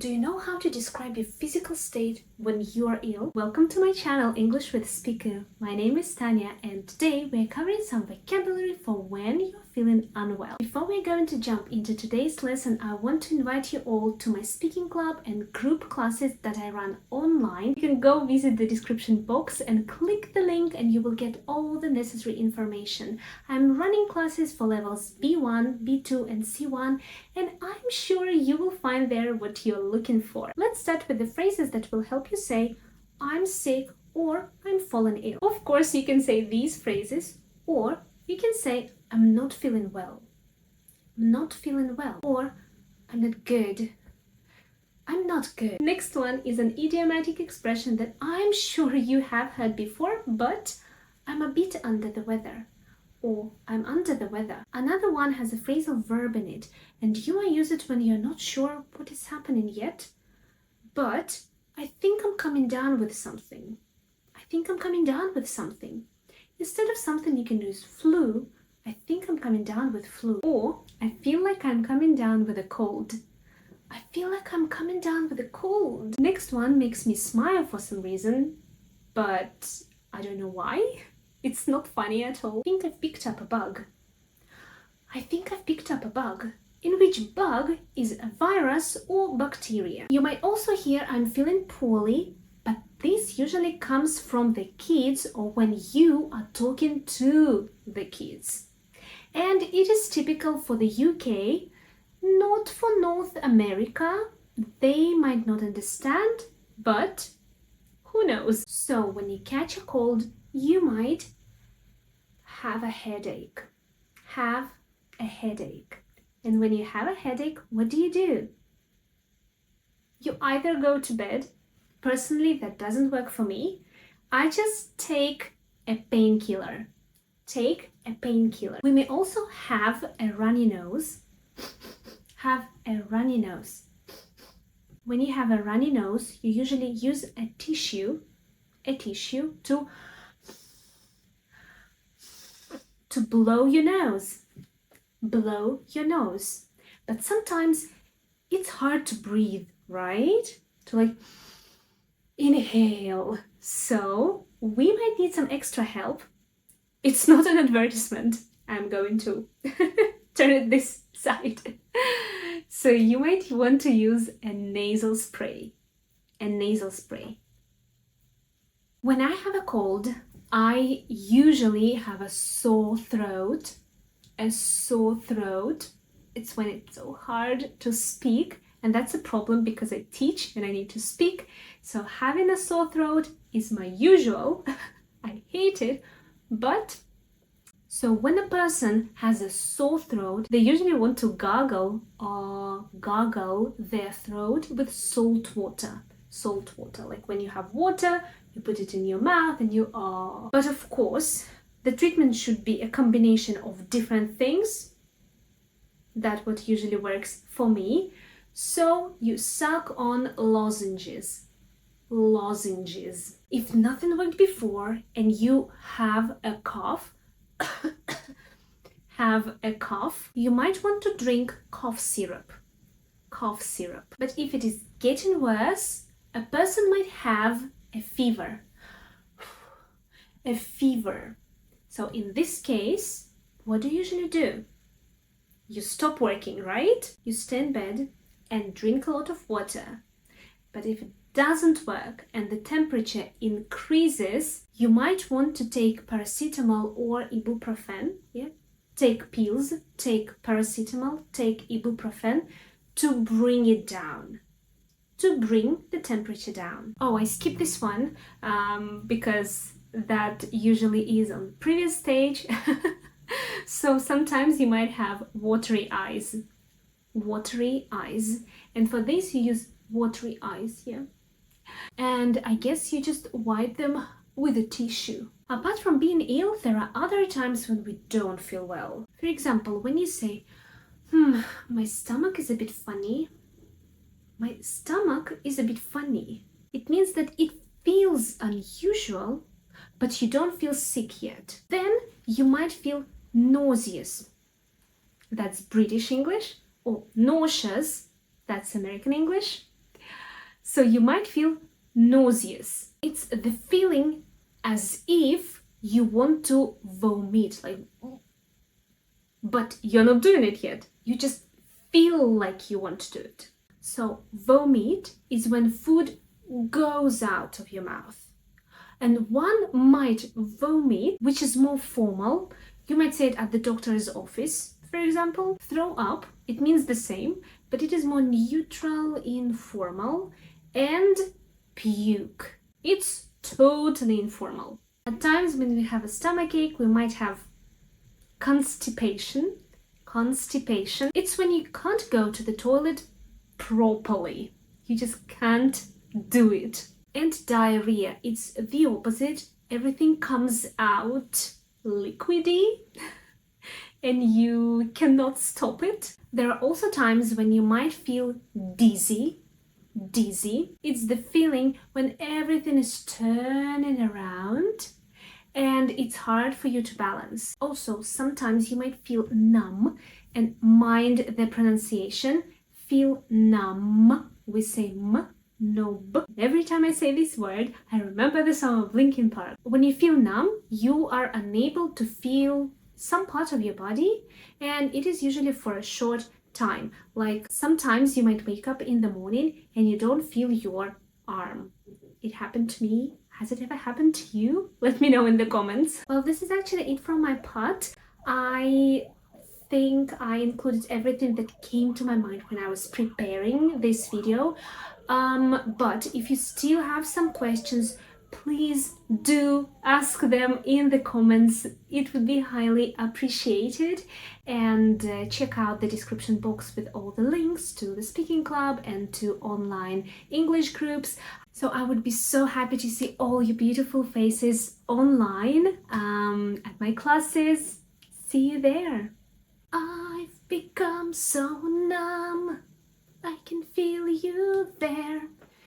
Do you know how to describe your physical state when you are ill? Welcome to my channel English with Speaker. My name is Tanya and today we're covering some vocabulary for when you're feeling unwell. Before we're going to jump into today's lesson, I want to invite you all to my speaking club and group classes that I run online. You can go visit the description box and click the link and you will get all the necessary information. I'm running classes for levels B1, B2 and C1 and I'm sure you will find there what you're looking for. Let's start with the phrases that will help you say I'm sick or I'm fallen ill. Of course, you can say these phrases or you can say I'm not feeling well. I'm not feeling well. Or I'm not good. I'm not good. Next one is an idiomatic expression that I'm sure you have heard before, but I'm a bit under the weather. Or I'm under the weather. Another one has a phrasal verb in it, and you might use it when you're not sure what is happening yet, but I think I'm coming down with something. I think I'm coming down with something. Instead of something, you can use flu. I think I'm coming down with flu. Or I feel like I'm coming down with a cold. I feel like I'm coming down with a cold. Next one makes me smile for some reason, but I don't know why. It's not funny at all. I think I've picked up a bug. I think I've picked up a bug. In which bug is a virus or bacteria. You might also hear I'm feeling poorly, but this usually comes from the kids or when you are talking to the kids. And it is typical for the UK, not for North America. They might not understand, but who knows? So when you catch a cold, you might have a headache. Have a headache. And when you have a headache, what do? You either go to bed. Personally, that doesn't work for me. I just take a painkiller. Take a painkiller. We may also have a runny nose. Have a runny nose. When you have a runny nose, you usually use a tissue to blow your nose. Blow your nose. But sometimes it's hard to breathe, right? To like inhale. So we might need some extra help. It's not an advertisement. I'm going to turn it this side. So you might want to use a nasal spray. A nasal spray. When I have a cold, I usually have a sore throat. A sore throat. It's when it's so hard to speak, and that's a problem because I teach and I need to speak. So having a sore throat is my usual. I hate it, but so when a person has a sore throat, they usually want to gargle their throat with salt water. Salt water, like when you have water, you put it in your mouth and you But of course, the treatment should be a combination of different things. That's what usually works for me. So you suck on lozenges. Lozenges. If nothing worked before and you have a cough, you might want to drink cough syrup. Cough syrup. But if it is getting worse, a person might have a fever. A fever. So in this case, what do you usually do? You stop working, right? You stay in bed and drink a lot of water. But if it doesn't work and the temperature increases, you might want to take paracetamol or ibuprofen. Yeah? Take pills, take paracetamol, take ibuprofen to bring it down. To bring the temperature down. Oh, I skipped this one because that usually is on the previous stage. So sometimes you might have watery eyes. Watery eyes. And for this you use watery eyes, yeah? And I guess you just wipe them with a tissue. Apart from being ill, there are other times when we don't feel well. For example, when you say, my stomach is a bit funny. My stomach is a bit funny. It means that it feels unusual, but you don't feel sick yet. Then you might feel nauseous. That's British English. Or nauseous. That's American English. So you might feel nauseous. It's the feeling as if you want to vomit, like, but you're not doing it yet. You just feel like you want to do it. So vomit is when food goes out of your mouth. And one might vomit, which is more formal. You might say it at the doctor's office, for example. Throw up, it means the same, but it is more neutral, informal. And puke, it's totally informal. At times when we have a stomachache, we might have constipation. Constipation, it's when you can't go to the toilet properly. You just can't do it. And diarrhea, it's the opposite. Everything comes out liquidy and you cannot stop it. There are also times when you might feel dizzy. Dizzy, it's the feeling when everything is turning around and it's hard for you to balance. Also, sometimes you might feel numb, and mind the pronunciation. Feel numb. We say m, no b. Every time I say this word, I remember the song of Linkin Park. When you feel numb, you are unable to feel some part of your body, and it is usually for a short time. Like sometimes you might wake up in the morning and you don't feel your arm. It happened to me. Has it ever happened to you? Let me know in the comments. Well, this is actually it from my part. I think I included everything that came to my mind when I was preparing this video. But if you still have some questions, please do ask them in the comments. It would be highly appreciated. And check out the description box with all the links to the speaking club and to online English groups. So I would be so happy to see all your beautiful faces online at my classes. See you there. I've become so numb, I can feel you there.